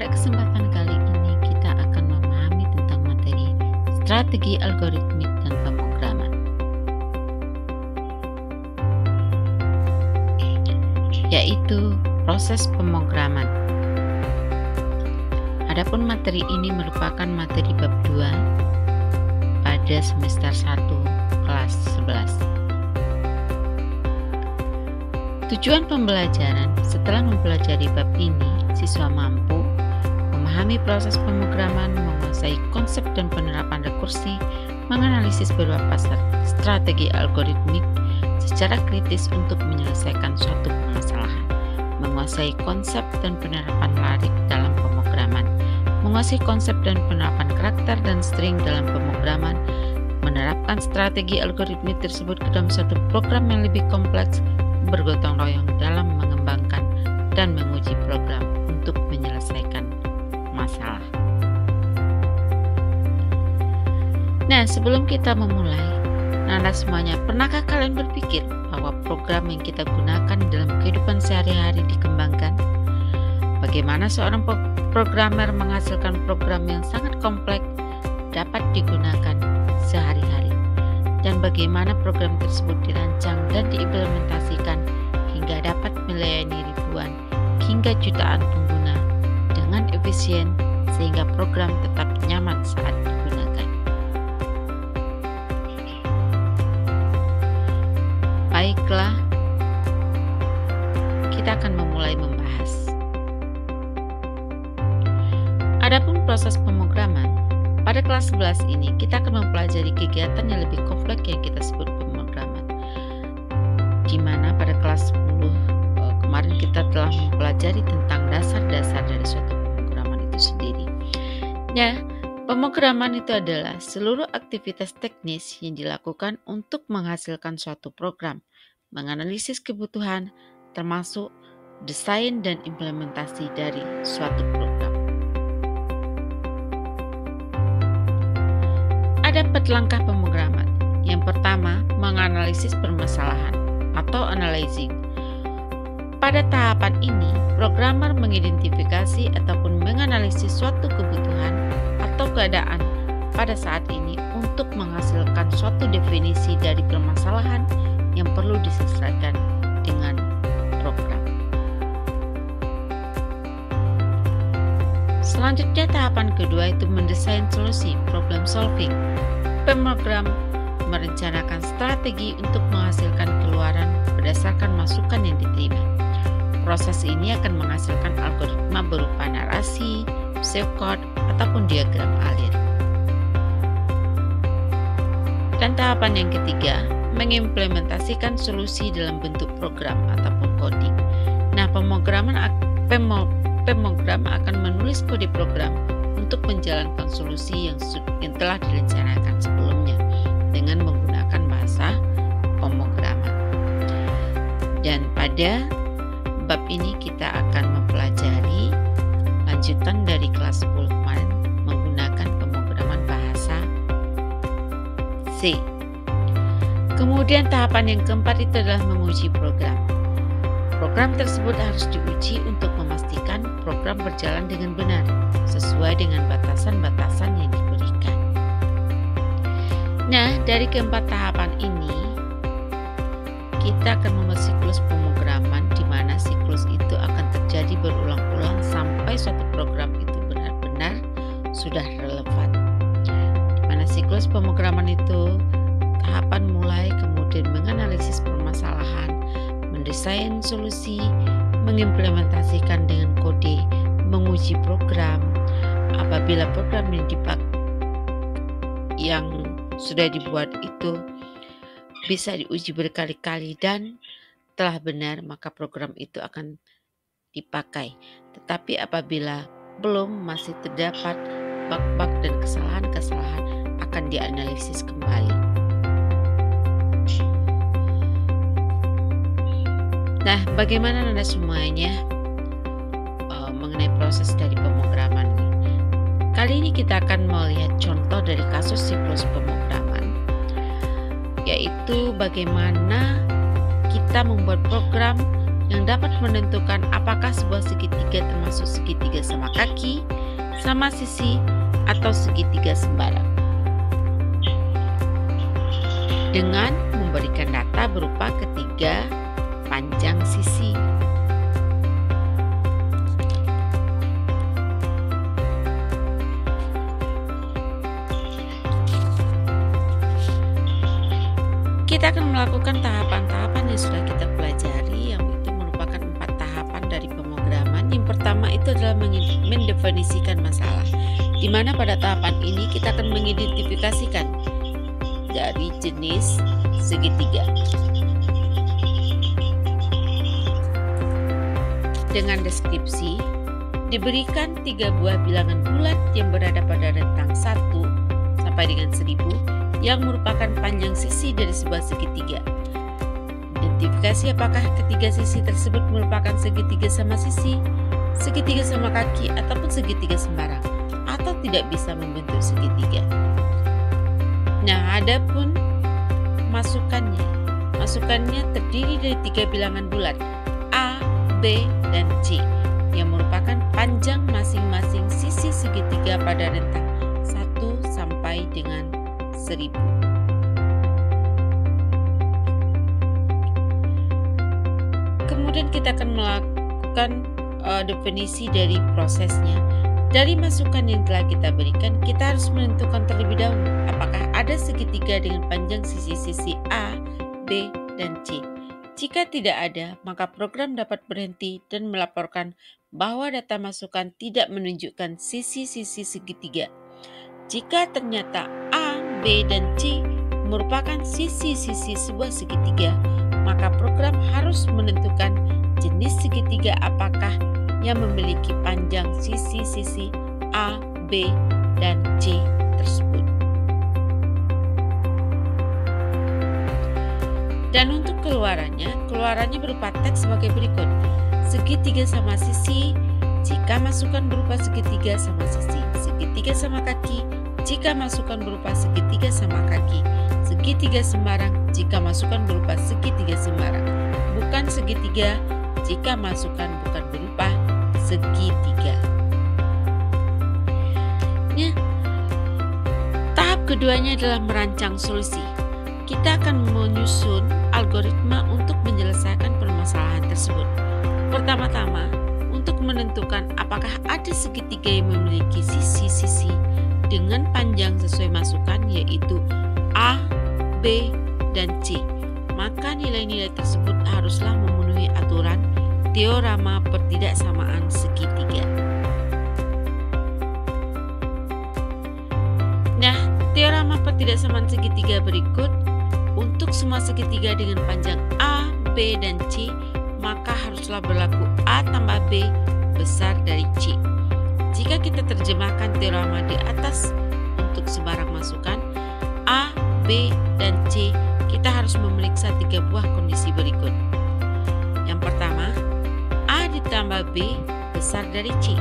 pada kesempatan kali ini kita akan memahami tentang materi strategi algoritmik dan pemrograman, yaitu proses pemrograman. Adapun materi ini merupakan materi bab 2 pada semester 1 kelas 11. Tujuan pembelajaran setelah mempelajari bab ini, siswa mampu memahami proses pemrograman, menguasai konsep dan penerapan rekursi, menganalisis beberapa strategi algoritmik secara kritis untuk menyelesaikan suatu permasalahan, menguasai konsep dan penerapan larik dalam pemrograman, menguasai konsep dan penerapan karakter dan string dalam pemrograman, menerapkan strategi algoritmik tersebut ke dalam suatu program yang lebih kompleks, bergotong royong dalam mengembangkan dan menguji program untuk menyelesaikan masalah. Nah, sebelum kita memulai, Nanda semuanya, pernahkah kalian berpikir bahwa program yang kita gunakan dalam kehidupan sehari-hari dikembangkan? Bagaimana seorang programmer menghasilkan program yang sangat kompleks dapat digunakan sehari-hari? Dan bagaimana program tersebut dirancang dan diimplementasikan hingga dapat melayani ribuan hingga jutaan pengguna dengan efisien sehingga program tetap nyaman saat digunakan. Baiklah, kita akan memulai membahas. Adapun proses pemrograman, pada kelas 11 ini kita akan mempelajari kegiatan yang lebih kompleks yang kita sebut pemrograman. Di mana pada kelas 10 kemarin kita telah mempelajari tentang dasar-dasar dari suatu pemrograman itu sendiri. Ya, pemrograman itu adalah seluruh aktivitas teknis yang dilakukan untuk menghasilkan suatu program, menganalisis kebutuhan, termasuk desain dan implementasi dari suatu program. Ada 4 langkah pemrograman. Yang pertama, menganalisis permasalahan atau analyzing. Pada tahapan ini, programmer mengidentifikasi ataupun menganalisis suatu kebutuhan atau keadaan pada saat ini untuk menghasilkan suatu definisi dari permasalahan yang perlu diselesaikan dengan program. Selanjutnya tahapan kedua itu mendesain solusi, problem solving. Pemrogram merencanakan strategi untuk menghasilkan keluaran berdasarkan masukan yang diterima. Proses ini akan menghasilkan algoritma berupa narasi, pseudocode, ataupun diagram alir. Dan tahapan yang ketiga, mengimplementasikan solusi dalam bentuk program ataupun coding. Nah, pemrogram akan menulis kode program untuk menjalankan solusi yang telah direncanakan sebelumnya dengan menggunakan bahasa pemrograman. Dan pada bab ini kita akan mempelajari lanjutan dari kelas 10 kemarin menggunakan pemrograman bahasa C. Kemudian tahapan yang keempat itu adalah menguji program. Program tersebut harus diuji untuk memastikan program berjalan dengan benar, sesuai dengan batasan-batasan yang diberikan. Nah, dari keempat tahapan ini, kita akan membuat siklus pemrograman di mana siklus itu akan terjadi berulang-ulang sampai suatu program itu benar-benar sudah relevan. Di mana siklus pemrograman itu tahapan mulai, kemudian menganalisis permasalahan, mendesain solusi, mengimplementasikan dengan kode, menguji program. Apabila program yang sudah dibuat itu bisa diuji berkali-kali dan telah benar, maka program itu akan dipakai. Tetapi apabila belum, masih terdapat bug-bug dan kesalahan-kesalahan, akan dianalisis kembali. Nah, bagaimana Anda semuanya mengenai proses dari pemrograman ini? Kali ini kita akan melihat contoh dari kasus siklus pemrograman, yaitu bagaimana kita membuat program yang dapat menentukan apakah sebuah segitiga termasuk segitiga sama kaki, sama sisi, atau segitiga sembarang. Dengan memberikan data berupa ketiga panjang sisi. Kita akan melakukan tahapan-tahapan yang sudah kita pelajari, yang itu merupakan 4 tahapan dari pemrograman. Yang pertama itu adalah mendefinisikan masalah, di mana pada tahapan ini kita akan mengidentifikasikan dari jenis segitiga. Dengan deskripsi, diberikan 3 buah bilangan bulat yang berada pada rentang 1 sampai dengan 1000 yang merupakan panjang sisi dari sebuah segitiga. Identifikasi apakah ketiga sisi tersebut merupakan segitiga sama sisi, segitiga sama kaki, ataupun segitiga sembarang, atau tidak bisa membentuk segitiga. Nah, adapun masukannya. Masukannya terdiri dari 3 bilangan bulat A, B, dan C yang merupakan panjang masing-masing sisi segitiga pada rentang 1 sampai dengan 1000. Kemudian kita akan melakukan definisi dari prosesnya. Dari masukan yang telah kita berikan, kita harus menentukan terlebih dahulu apakah ada segitiga dengan panjang sisi-sisi A, B, dan C. Jika tidak ada, maka program dapat berhenti dan melaporkan bahwa data masukan tidak menunjukkan sisi-sisi segitiga. Jika ternyata A, B, dan C merupakan sisi-sisi sebuah segitiga, maka program harus menentukan jenis segitiga apakah yang memiliki panjang sisi-sisi A, B, dan C tersebut. Dan untuk keluarannya berupa teks sebagai berikut. Segitiga sama sisi jika masukan berupa segitiga sama sisi, segitiga sama kaki jika masukan berupa segitiga sama kaki, segitiga sembarang jika masukan berupa segitiga sembarang, bukan segitiga jika masukan bukan berupa segitiga. Nah, tahap keduanya adalah merancang solusi. Kita akan menyusun algoritma untuk menyelesaikan permasalahan tersebut. Pertama-tama, untuk menentukan apakah ada segitiga yang memiliki sisi-sisi dengan panjang sesuai masukan yaitu A, B, dan C, maka nilai-nilai tersebut haruslah memenuhi aturan teorema pertidaksamaan segitiga. Nah, teorema pertidaksamaan segitiga berikut. Untuk semua segitiga dengan panjang A, B, dan C, maka haruslah berlaku A tambah B besar dari C. Jika kita terjemahkan teorema di atas untuk sembarang masukan A, B, dan C, kita harus memeriksa 3 buah kondisi berikut. Yang pertama, A ditambah B besar dari C,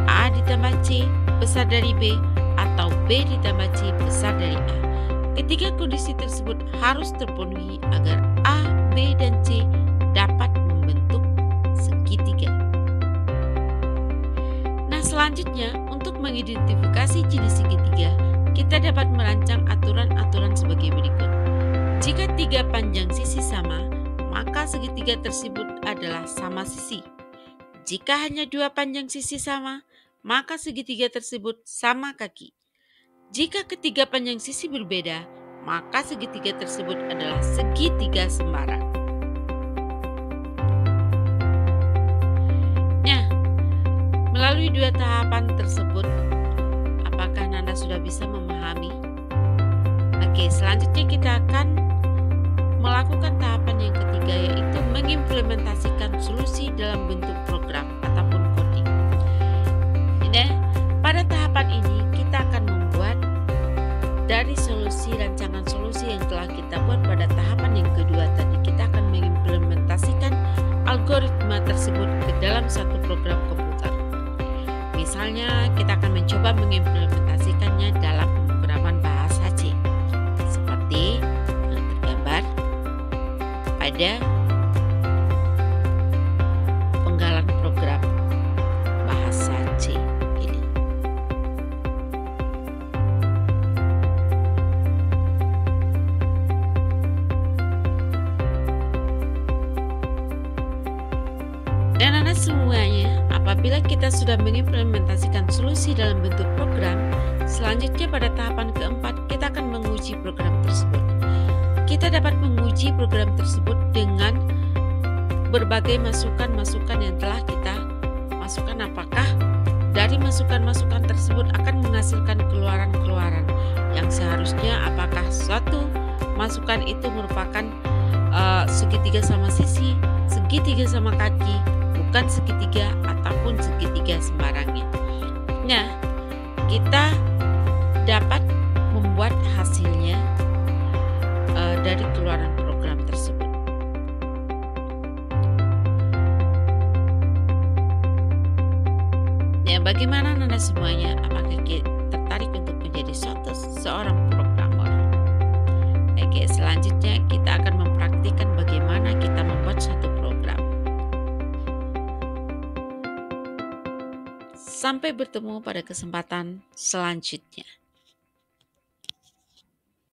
A ditambah C besar dari B, atau B ditambah C besar dari A. Ketiga kondisi tersebut harus terpenuhi agar A, B, dan C dapat membentuk segitiga. Nah, selanjutnya untuk mengidentifikasi jenis segitiga, kita dapat merancang aturan-aturan sebagai berikut. Jika 3 panjang sisi sama, maka segitiga tersebut adalah sama sisi. Jika hanya 2 panjang sisi sama, maka segitiga tersebut sama kaki. Jika ketiga panjang sisi berbeda, maka segitiga tersebut adalah segitiga sembarang. Nah, melalui 2 tahapan tersebut, apakah Nanda sudah bisa memahami? Oke, selanjutnya kita akan melakukan tahapan yang ketiga, yaitu mengimplementasikan solusi dalam bentuk program ataupun coding. Nah, pada tahapan ini kita akan membuat dari rancangan solusi yang telah kita buat pada tahapan yang kedua tadi. Kita akan mengimplementasikan algoritma tersebut ke dalam satu program komputer. Misalnya, kita akan mencoba mengimplementasikannya dalam pemrograman bahasa C, seperti yang tergambar pada Nana semuanya, apabila kita sudah mengimplementasikan solusi dalam bentuk program, selanjutnya pada tahapan keempat kita akan menguji program tersebut. Kita dapat menguji program tersebut dengan berbagai masukan-masukan yang telah kita masukkan, apakah dari masukan-masukan tersebut akan menghasilkan keluaran-keluaran yang seharusnya, apakah suatu masukan itu merupakan segitiga sama sisi, segitiga sama kaki, bukan segitiga ataupun segitiga sembarangnya. Nah, kita dapat membuat hasilnya dari keluaran program tersebut. Ya, bagaimana Nana semuanya? Apakah kita tertarik untuk menjadi seorang programmer? Oke, selanjutnya kita akan mempraktikkan bagaimana kita membuat suatu program. Sampai bertemu pada kesempatan selanjutnya.